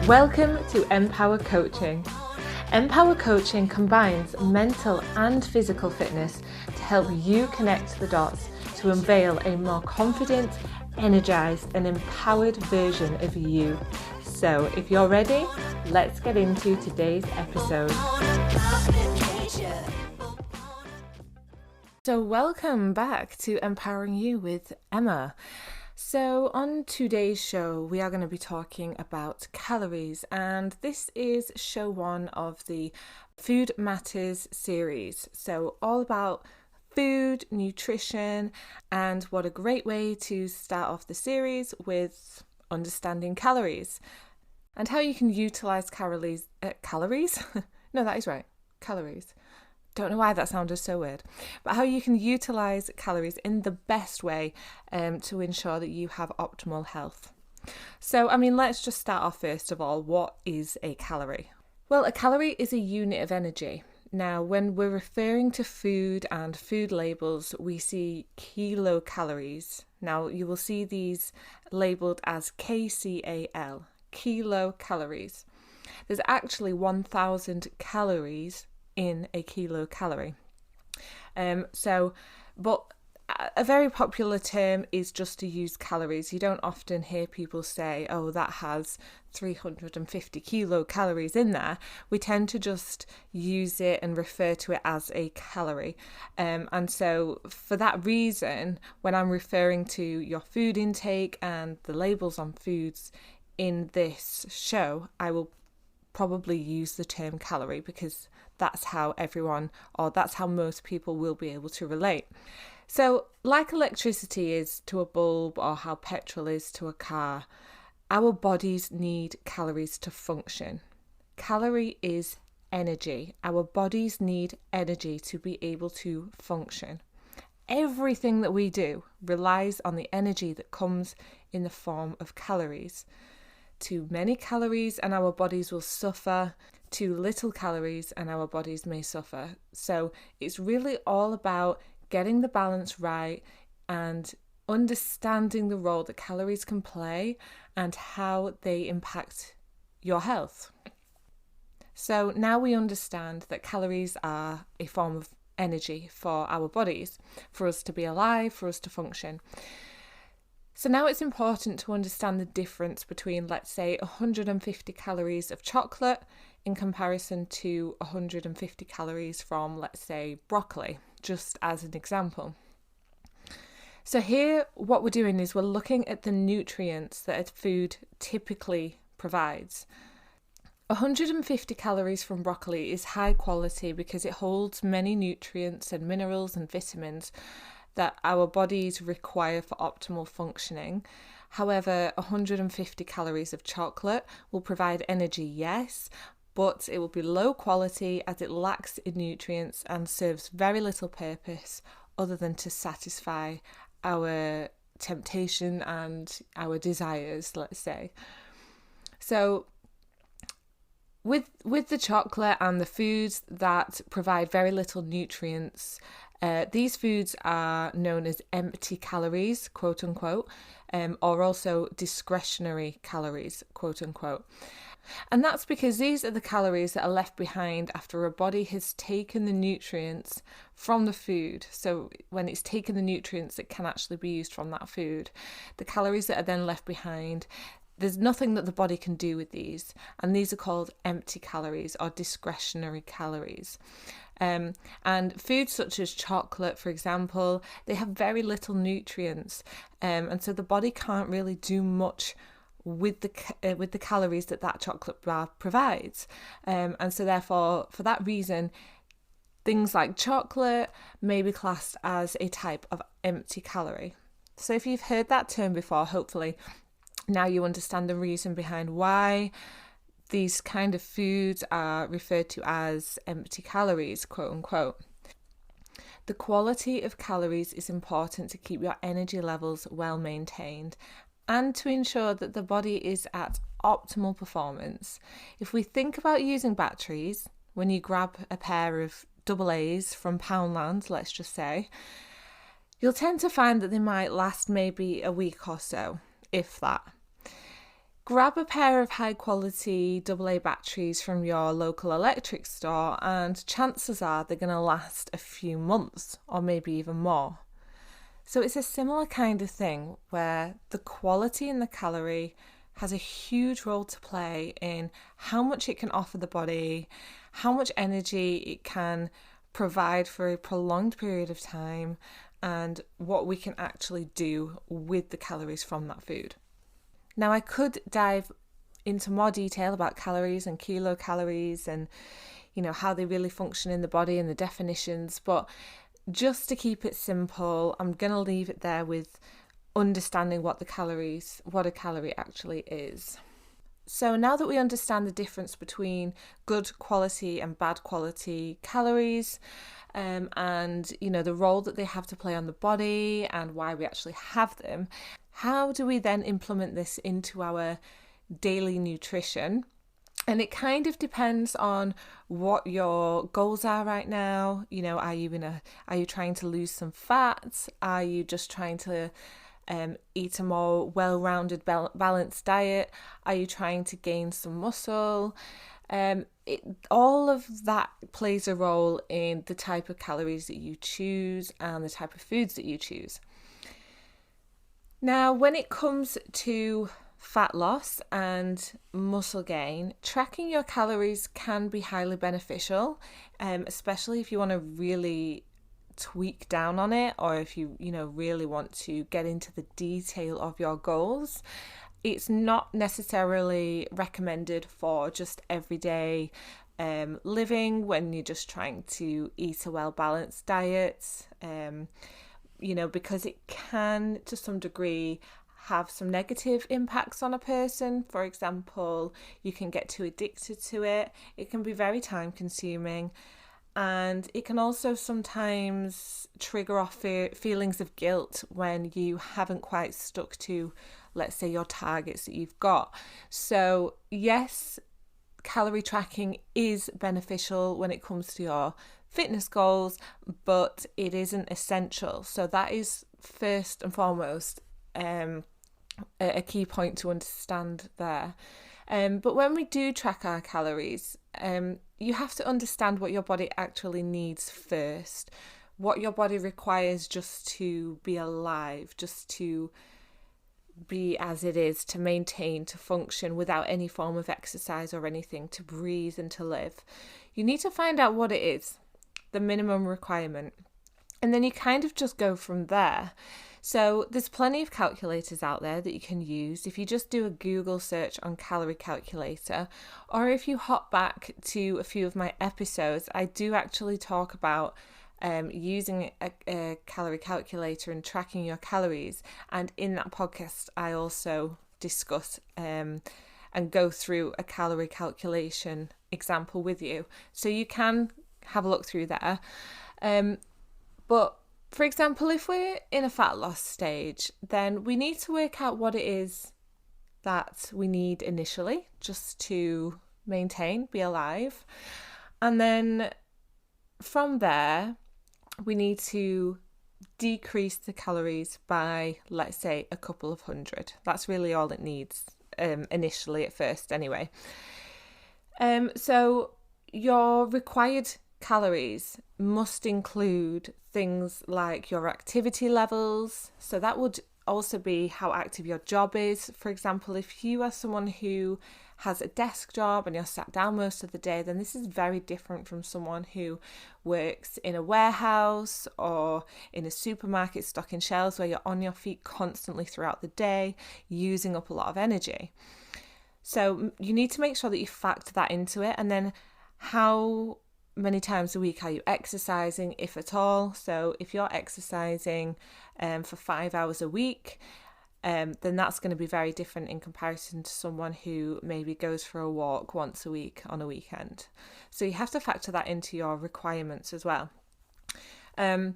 Welcome to Em.Powercoaching. Em.Powercoaching combines mental and physical fitness to help you connect the dots to unveil a more confident, energized and empowered version of you. So if you're ready, let's get into today's episode. So welcome back to Empowering You with Emma. So on today's show, we are going to be talking about calories, and this is show 1 of the Food Matters series. So all about food, nutrition, and what a great way to start off the series with understanding calories and how you can utilize calories. No, that is right. Calories. Don't know why that sounded so weird, but how you can utilize calories in the best way to ensure that you have optimal health. So, let's just start off first of all. What is a calorie? Well, a calorie is a unit of energy. Now, when we're referring to food and food labels, we see kilocalories. Now, you will see these labeled as KCAL, kilocalories. There's actually 1,000 calories in a kilocalorie. But a very popular term is just to use calories. You don't often hear people say, oh, that has 350 kilocalories in there. We tend to just use it and refer to it as a calorie. And so for that reason, when I'm referring to your food intake and the labels on foods in this show, I will probably use the term calorie because that's how most people will be able to relate. So like electricity is to a bulb or how petrol is to a car, our bodies need calories to function. Calorie is energy. Our bodies need energy to be able to function. Everything that we do relies on the energy that comes in the form of calories. Too many calories and our bodies will suffer. Too little calories and our bodies may suffer. So it's really all about getting the balance right and understanding the role that calories can play and how they impact your health. So now we understand that calories are a form of energy for our bodies, for us to be alive, for us to function. So now it's important to understand the difference between, let's say, 150 calories of chocolate in comparison to 150 calories from, let's say, broccoli, just as an example. So here, what we're doing is we're looking at the nutrients that a food typically provides. 150 calories from broccoli is high quality because it holds many nutrients and minerals and vitamins that our bodies require for optimal functioning. However, 150 calories of chocolate will provide energy, yes, but it will be low quality as it lacks in nutrients and serves very little purpose other than to satisfy our temptation and our desires, let's say. So with the chocolate and the foods that provide very little nutrients, these foods are known as empty calories, quote unquote, or also discretionary calories, quote unquote. And that's because these are the calories that are left behind after a body has taken the nutrients from the food. So when it's taken the nutrients that can actually be used from that food, the calories that are then left behind, there's nothing that the body can do with these. And these are called empty calories or discretionary calories. And foods such as chocolate, for example, they have very little nutrients, and so the body can't really do much with the calories that chocolate bar provides, and so therefore, for that reason, things like chocolate may be classed as a type of empty calorie. So if you've heard that term before, hopefully now you understand the reason behind why these kind of foods are referred to as empty calories, quote unquote. The quality of calories is important to keep your energy levels well maintained and to ensure that the body is at optimal performance. If we think about using batteries, when you grab a pair of AA's from Poundland, let's just say, you'll tend to find that they might last maybe a week or so, if that. grab a pair of high quality AA batteries from your local electric store, and chances are they're going to last a few months or maybe even more. So it's a similar kind of thing where the quality and the calorie has a huge role to play in how much it can offer the body, how much energy it can provide for a prolonged period of time, and what we can actually do with the calories from that food. Now, I could dive into more detail about calories and kilocalories and, how they really function in the body and the definitions, but just to keep it simple, I'm going to leave it there with understanding what a calorie actually is. So now that we understand the difference between good quality and bad quality calories, and the role that they have to play on the body and why we actually have them, how do we then implement this into our daily nutrition? And it kind of depends on what your goals are right now. Are you trying to lose some fat? Are you just trying to eat a more well-rounded, balanced diet? Are you trying to gain some muscle? All of that plays a role in the type of calories that you choose and the type of foods that you choose. Now, when it comes to fat loss and muscle gain, tracking your calories can be highly beneficial, especially if you want to really tweak down on it, or if you really want to get into the detail of your goals. It's not necessarily recommended for just everyday living when you're just trying to eat a well-balanced diet, because it can, to some degree, have some negative impacts on a person. For example, you can get too addicted to it. It can be very time consuming, and it can also sometimes trigger off feelings of guilt when you haven't quite stuck to, let's say, your targets that you've got. So yes, calorie tracking is beneficial when it comes to your fitness goals, but it isn't essential. So that is first and foremost a key point to understand there. But when we do track our calories, you have to understand what your body actually needs first, what your body requires just to be alive, just to be as it is, to maintain, to function without any form of exercise or anything, to breathe and to live. You need to find out what it is, the minimum requirement, and then you kind of just go from there. So there's plenty of calculators out there that you can use. If you just do a Google search on calorie calculator, or if you hop back to a few of my episodes, I do actually talk about using a calorie calculator and tracking your calories. And in that podcast, I also discuss and go through a calorie calculation example with you. So you can have a look through there. But for example, if we're in a fat loss stage, then we need to work out what it is that we need initially just to maintain, be alive. And then from there, we need to decrease the calories by, let's say, a couple of hundred. That's really all it needs initially at first anyway. So your required calories must include things like your activity levels. So that would also be how active your job is. For example, if you are someone who has a desk job and you're sat down most of the day, then this is very different from someone who works in a warehouse or in a supermarket stocking shelves where you're on your feet constantly throughout the day, using up a lot of energy. So you need to make sure that you factor that into it. And then how many times a week are you exercising, if at all? So if you're exercising for 5 hours a week, then that's going to be very different in comparison to someone who maybe goes for a walk once a week on a weekend. So you have to factor that into your requirements as well. And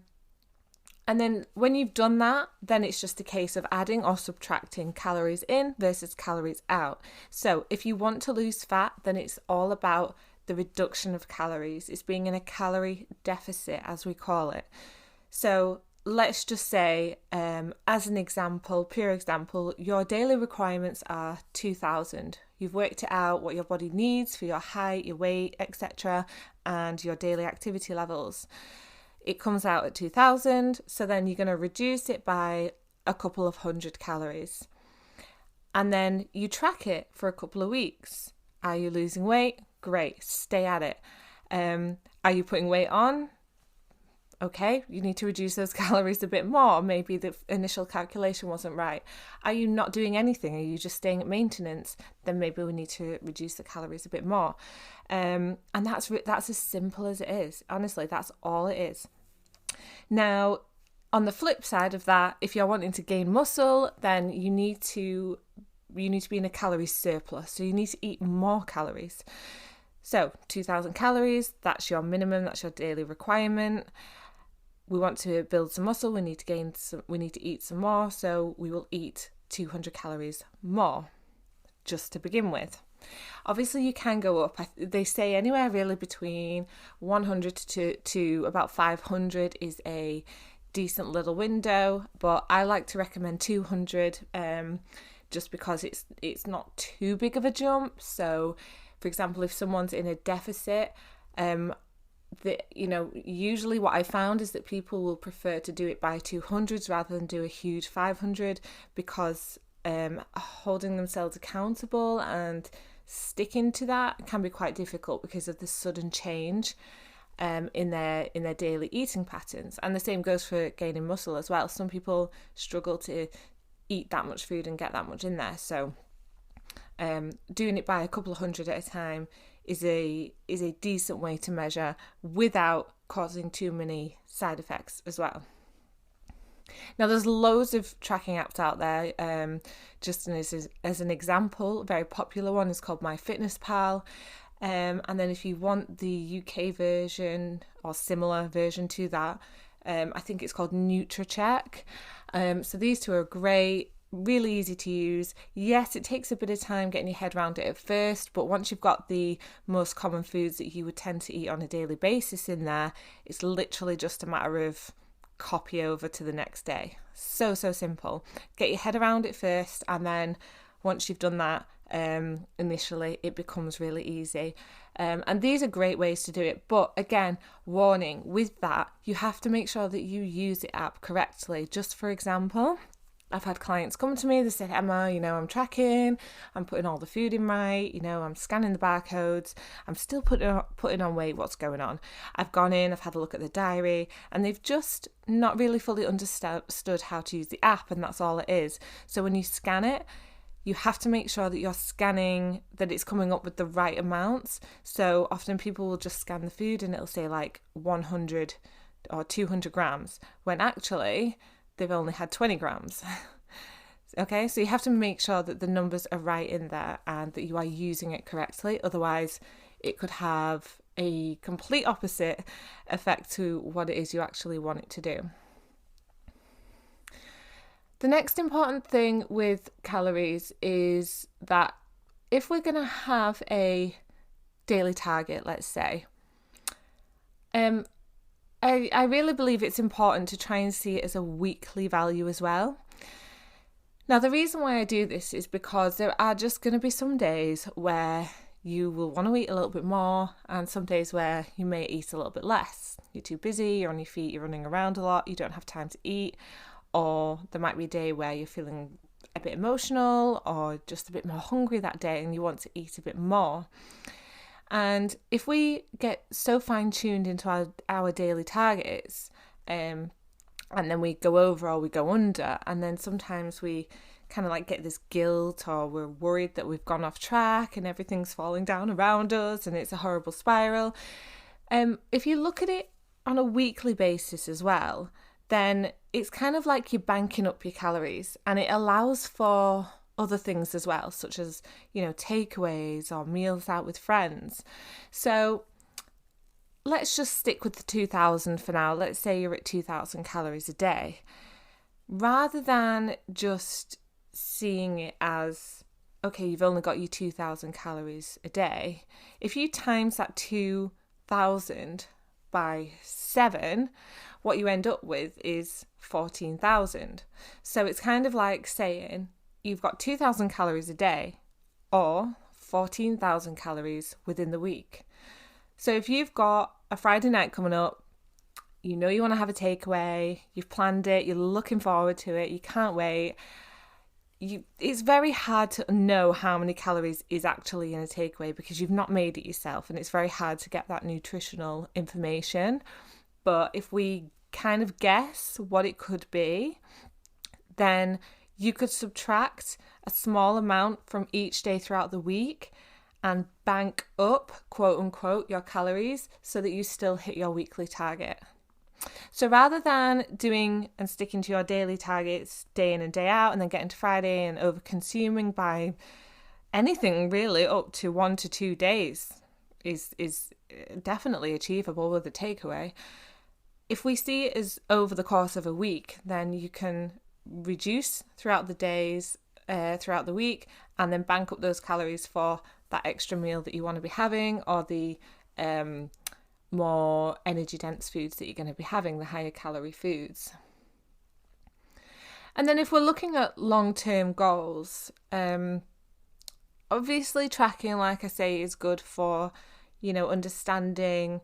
then when you've done that, then it's just a case of adding or subtracting calories in versus calories out. So if you want to lose fat, then it's all about the reduction of calories. It's being in a calorie deficit, as we call it. So let's just say, as an example, pure example, your daily requirements are 2,000. You've worked it out what your body needs for your height, your weight, etc., and your daily activity levels. It comes out at 2,000, so then you're going to reduce it by a couple of hundred calories. And then you track it for a couple of weeks. Are you losing weight? Great, stay at it. Are you putting weight on? Okay, you need to reduce those calories a bit more. Maybe the initial calculation wasn't right. Are you not doing anything? Are you just staying at maintenance? Then maybe we need to reduce the calories a bit more. And that's as simple as it is. Honestly, that's all it is. Now, on the flip side of that, if you're wanting to gain muscle, then you need to be in a calorie surplus. So you need to eat more calories. So 2,000 calories, that's your minimum, that's your daily requirement. We want to build some muscle, we need to eat some more, so we will eat 200 calories more, just to begin with. Obviously, you can go up. They say anywhere really between 100 to about 500 is a decent little window, but I like to recommend 200 just because it's not too big of a jump. So, for example, if someone's in a deficit, usually what I found is that people will prefer to do it by 200s rather than do a huge 500 because holding themselves accountable and sticking to that can be quite difficult because of the sudden change in their daily eating patterns. And the same goes for gaining muscle as well. Some people struggle to eat that much food and get that much in there. So doing it by a couple of hundred at a time is a decent way to measure without causing too many side effects as well. Now, there's loads of tracking apps out there. Just as an example, a very popular one is called MyFitnessPal. And then if you want the UK version or similar version to that, I think it's called NutriCheck. So these two are great, really easy to use. Yes, it takes a bit of time getting your head around it at first, but once you've got the most common foods that you would tend to eat on a daily basis in there, it's literally just a matter of copy over to the next day. So simple. Get your head around it first, and then once you've done that, initially it becomes really easy. And these are great ways to do it, but again, warning, with that you have to make sure that you use the app correctly. Just for example, I've had clients come to me, they said, Emma, I'm tracking, I'm putting all the food in right, I'm scanning the barcodes, I'm still putting on weight, what's going on? I've gone in, I've had a look at the diary, and they've just not really fully understood how to use the app, and that's all it is. So when you scan it, you have to make sure that you're scanning, that it's coming up with the right amounts. So often people will just scan the food and it'll say like 100 or 200 grams, when actually they've only had 20 grams. Okay, so you have to make sure that the numbers are right in there and that you are using it correctly. Otherwise, it could have a complete opposite effect to what it is you actually want it to do. The next important thing with calories is that if we're going to have a daily target, let's say, I really believe it's important to try and see it as a weekly value as well. Now, the reason why I do this is because there are just going to be some days where you will want to eat a little bit more, and some days where you may eat a little bit less. You're too busy, you're on your feet, you're running around a lot, you don't have time to eat, or there might be a day where you're feeling a bit emotional or just a bit more hungry that day and you want to eat a bit more. And if we get so fine-tuned into our daily targets, and then we go over or we go under, and then sometimes we kind of like get this guilt, or we're worried that we've gone off track and everything's falling down around us and it's a horrible spiral. If you look at it on a weekly basis as well, then it's kind of like you're banking up your calories, and it allows for other things as well, such as, takeaways or meals out with friends. So let's just stick with the 2,000 for now. Let's say you're at 2,000 calories a day. Rather than just seeing it as, okay, you've only got your 2,000 calories a day, if you times that 2,000 by 7, what you end up with is 14,000. So it's kind of like saying you've got 2,000 calories a day or 14,000 calories within the week. So if you've got a Friday night coming up, you know you want to have a takeaway, you've planned it, you're looking forward to it, you can't wait. It's very hard to know how many calories is actually in a takeaway because you've not made it yourself, and it's very hard to get that nutritional information. But if we kind of guess what it could be, then you could subtract a small amount from each day throughout the week and bank up, quote unquote, your calories so that you still hit your weekly target. So rather than doing and sticking to your daily targets day in and day out and then getting to Friday and over consuming by anything really up to 1 to 2 days is definitely achievable with a takeaway. If we see it as over the course of a week, then you can reduce throughout the days, throughout the week, and then bank up those calories for that extra meal that you want to be having, or the more energy dense foods that you're going to be having, the higher calorie foods. And then if we're looking at long-term goals, obviously tracking, like I say, is good for, understanding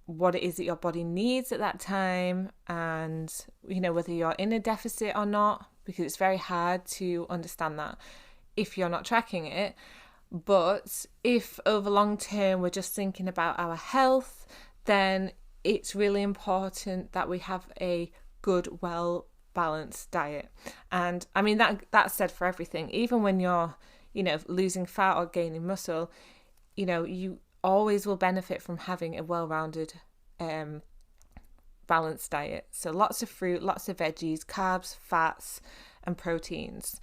what it is that your body needs at that time, and whether you're in a deficit or not, because it's very hard to understand that if you're not tracking it. But if over long term we're just thinking about our health, then it's really important that we have a good, well balanced diet. And I mean that's said for everything. Even when you're losing fat or gaining muscle, you always will benefit from having a well-rounded balanced diet. So lots of fruit, lots of veggies, carbs, fats and proteins.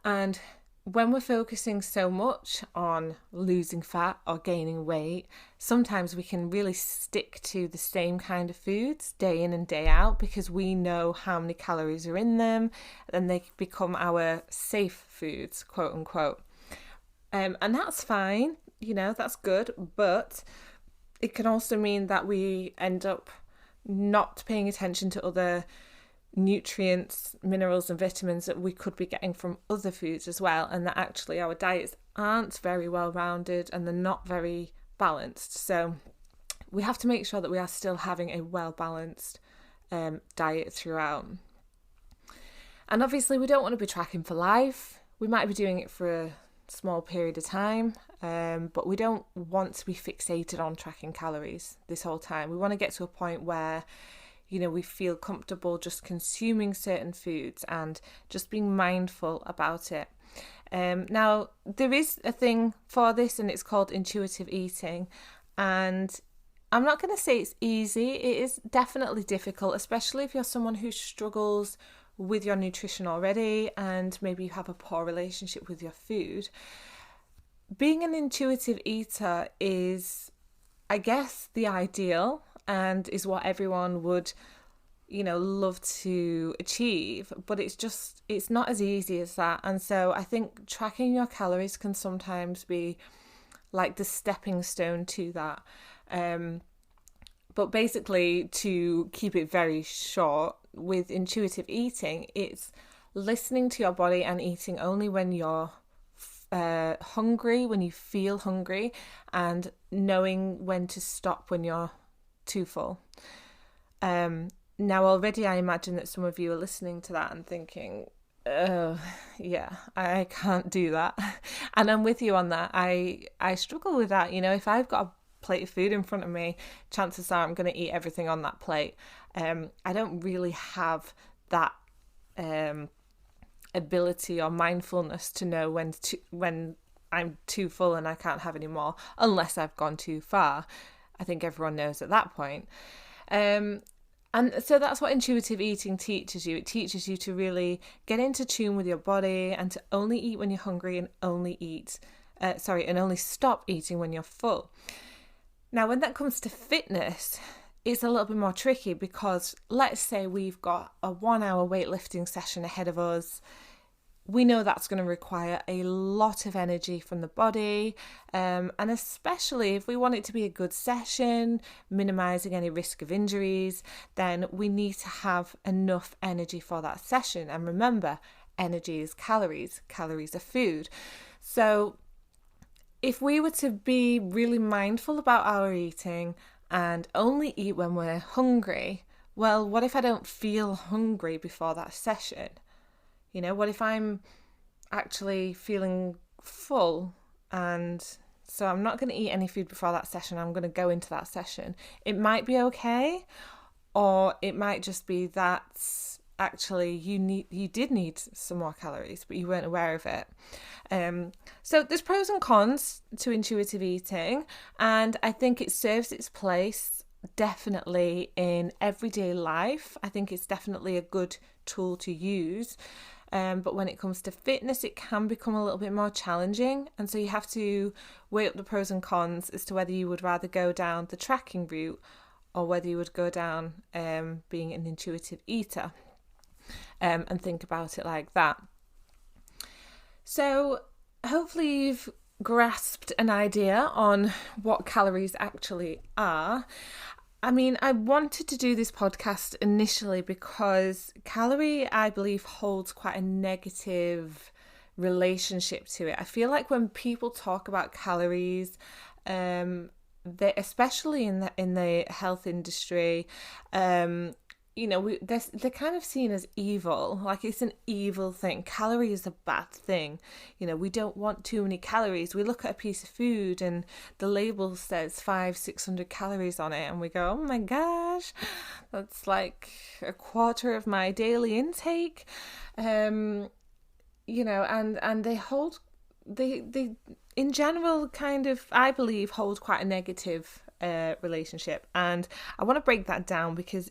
And when we're focusing so much on losing fat or gaining weight, sometimes we can really stick to the same kind of foods day in and day out because we know how many calories are in them, and they become our safe foods, quote unquote. And that's fine, that's good, but it can also mean that we end up not paying attention to other nutrients, minerals and vitamins that we could be getting from other foods as well, and that actually our diets aren't very well rounded and they're not very balanced. So we have to make sure that we are still having a well balanced diet throughout. And obviously we don't want to be tracking for life. We might be doing it for a small period of time, but we don't want to be fixated on tracking calories this whole time. We want to get to a point where we feel comfortable just consuming certain foods and just being mindful about it. Now, there is a thing for this, and it's called intuitive eating. And I'm not going to say it's easy. It is definitely difficult, especially if you're someone who struggles with your nutrition already and maybe you have a poor relationship with your food. Being an intuitive eater is, I guess, the ideal and is what everyone would, love to achieve, but it's not as easy as that. And so I think tracking your calories can sometimes be like the stepping stone to that. But basically, to keep it very short, with intuitive eating, it's listening to your body and eating only when you're hungry, when you feel hungry, and knowing when to stop when you're too full. Now already I imagine that some of you are listening to that and thinking, oh yeah, I can't do that. And I'm with you on that. I struggle with that. If I've got a plate of food in front of me, chances are I'm going to eat everything on that plate. I don't really have that ability or mindfulness to know when I'm too full and I can't have any more, unless I've gone too far. I think everyone knows at that point. And so that's what intuitive eating teaches you. It teaches you to really get into tune with your body and to only eat when you're hungry and only stop eating when you're full. Now, when that comes to fitness, it's a little bit more tricky because let's say we've got a 1 hour weightlifting session ahead of us. we know that's going to require a lot of energy from the body, and especially if we want it to be a good session, minimizing any risk of injuries, then we need to have enough energy for that session. And remember, energy is calories, calories are food. So if we were to be really mindful about our eating and only eat when we're hungry, well, what if I don't feel hungry before that session? You know, what if I'm actually feeling full and so I'm not going to eat any food before that session, I'm going to go into that session? It might be okay, or it might just be that actually you did need some more calories, but you weren't aware of it. So there's pros and cons to intuitive eating, and I think it serves its place definitely in everyday life. I think it's definitely a good tool to use. But when it comes to fitness, it can become a little bit more challenging. And so you have to weigh up the pros and cons as to whether you would rather go down the tracking route or whether you would go down being an intuitive eater, and think about it like that. So hopefully you've grasped an idea on what calories actually are. I mean, I wanted to do this podcast initially because calorie, I believe, holds quite a negative relationship to it. I feel like when people talk about calories, they, especially in the health industry, they're kind of seen as evil, like it's an evil thing. Calorie is a bad thing. We don't want too many calories. We look at a piece of food and the label says 500-600 calories on it and we go, oh my gosh, that's like a quarter of my daily intake. And they hold, they in general kind of, I believe, hold quite a negative relationship. And I want to break that down because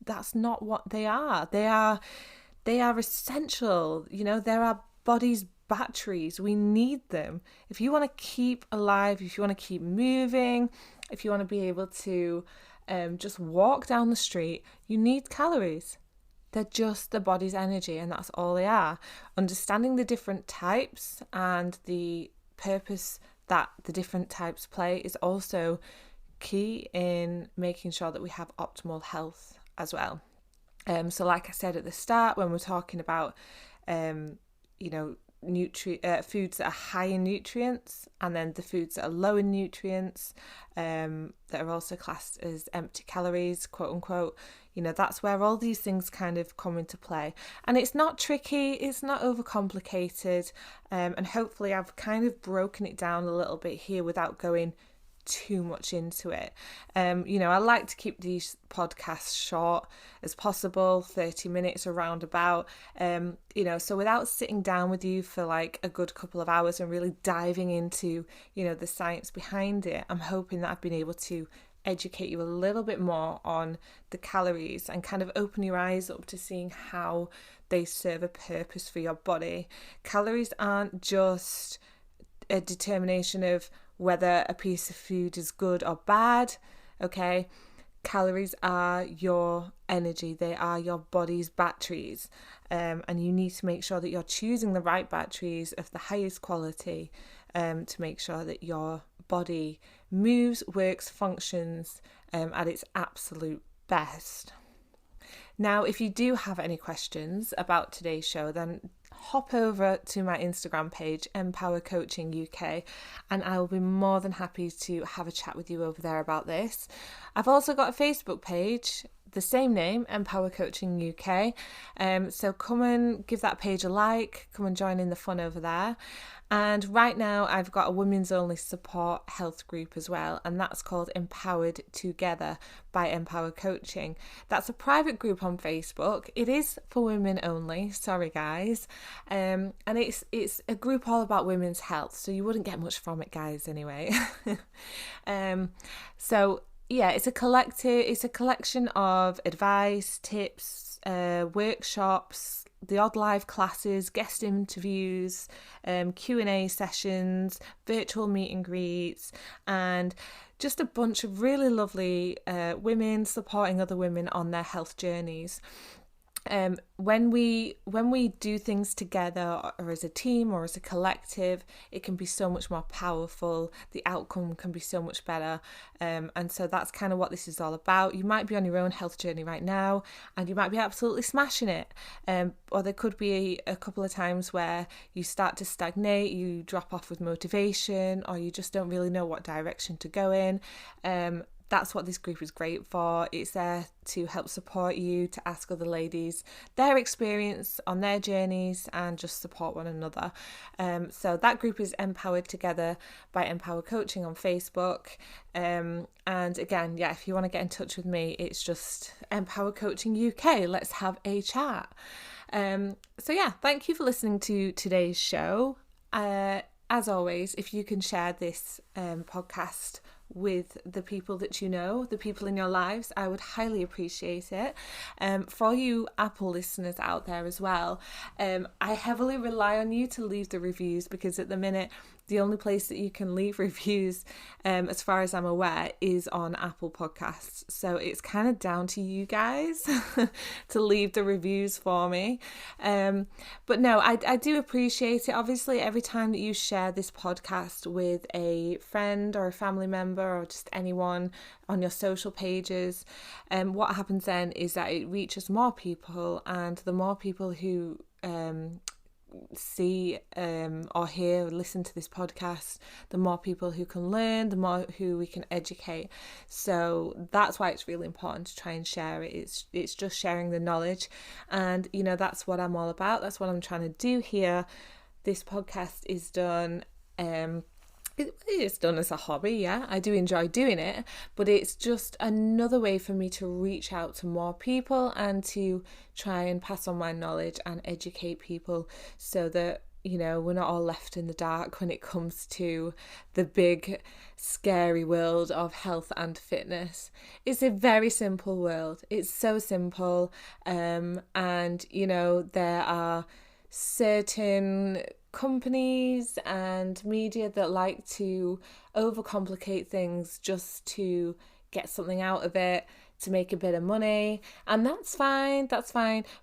that's not what they are. They are essential. They're our body's batteries. We need them. If you want to keep alive, if you want to keep moving, if you want to be able to just walk down the street, you need calories. They're just the body's energy, and that's all they are. Understanding the different types and the purpose that the different types play is also key in making sure that we have optimal health as well. So like I said at the start, when we're talking about foods that are high in nutrients, and then the foods that are low in nutrients, that are also classed as empty calories, quote unquote, that's where all these things kind of come into play. And it's not tricky, it's not overcomplicated, and hopefully I've kind of broken it down a little bit here without going too much into it. I like to keep these podcasts short as possible, 30 minutes around about, so without sitting down with you for like a good couple of hours and really diving into, the science behind it, I'm hoping that I've been able to educate you a little bit more on the calories and kind of open your eyes up to seeing how they serve a purpose for your body. Calories aren't just a determination of whether a piece of food is good or bad, okay? Calories are your energy. They are your body's batteries. And you need to make sure that you're choosing the right batteries of the highest quality to make sure that your body moves, works, functions at its absolute best. Now, if you do have any questions about today's show, then hop over to my Instagram page, Em.Powercoaching UK, and I will be more than happy to have a chat with you over there about this. I've also got a Facebook page, the same name, Em.Powercoaching UK. So come and give that page a like, come and join in the fun over there. And right now I've got a women's only support health group as well, and that's called Empowered Together by Em.Powercoaching. That's a private group on Facebook. It is for women only, sorry guys. And it's a group all about women's health, so you wouldn't get much from it, guys, anyway. So yeah, it's a collection of advice, tips, workshops, the odd live classes, guest interviews, Q&A sessions, virtual meet and greets, and just a bunch of really lovely women supporting other women on their health journeys. when we do things together or as a team or as a collective, it can be so much more powerful. The outcome can be so much better. And so that's kind of what this is all about. You might be on your own health journey right now and you might be absolutely smashing it. Or there could be a couple of times where you start to stagnate, you drop off with motivation, or you just don't really know what direction to go in. That's what this group is great for. It's there to help support you, to ask other ladies their experience on their journeys and just support one another. So that group is Empowered Together by Em.Powercoaching on Facebook. And again, yeah, if you want to get in touch with me, it's just Em.Powercoaching UK. Let's have a chat. So yeah, thank you for listening to today's show. As always, if you can share this podcast with the people that you know, the people in your lives, I would highly appreciate it. For all you Apple listeners out there as well, I heavily rely on you to leave the reviews, because at the minute the only place that you can leave reviews, as far as I'm aware, is on Apple Podcasts. So it's kind of down to you guys to leave the reviews for me. But no, I do appreciate it. Obviously, every time that you share this podcast with a friend or a family member or just anyone on your social pages, what happens then is that it reaches more people, and the more people who see or hear or listen to this podcast, the more people who can learn, the more who we can educate. So that's why it's really important to try and share it. It's just sharing the knowledge, and you know, that's what I'm all about. That's what I'm trying to do here. This podcast is done it's done as a hobby. Yeah, I do enjoy doing it, but it's just another way for me to reach out to more people and to try and pass on my knowledge and educate people, so that, you know, we're not all left in the dark when it comes to the big scary world of health and fitness. It's a very simple world. It's so simple, and you know, there are certain companies and media that like to overcomplicate things just to get something out of it, to make a bit of money, and that's fine,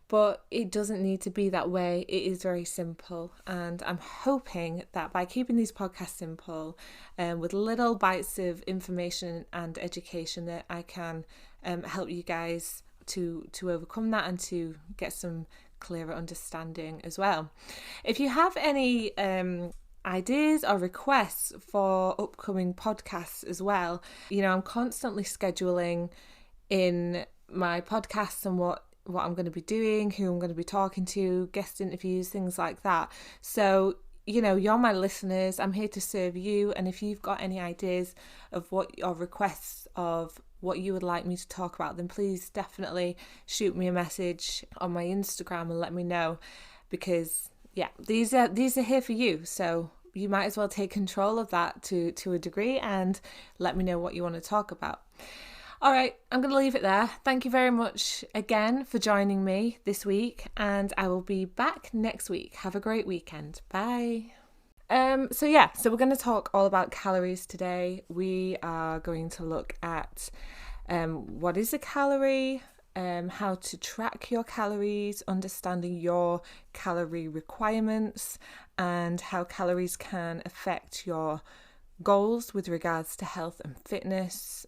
but it doesn't need to be that way. It is very simple, and I'm hoping that by keeping these podcasts simple, with little bites of information and education, that I can help you guys to overcome that and to get some clearer understanding as well. If you have any ideas or requests for upcoming podcasts as well, you know, I'm constantly scheduling in my podcasts and what I'm going to be doing, who I'm going to be talking to, guest interviews, things like that. So, you know, you're my listeners. I'm here to serve you. And if you've got any ideas of what your requests of what you would like me to talk about, then please definitely shoot me a message on my Instagram and let me know, because yeah, these are here for you. So you might as well take control of that to a degree and let me know what you want to talk about. All right, I'm going to leave it there. Thank you very much again for joining me this week, and I will be back next week. Have a great weekend. Bye. So we're going to talk all about calories today. We are going to look at what is a calorie, how to track your calories, understanding your calorie requirements, and how calories can affect your goals with regards to health and fitness,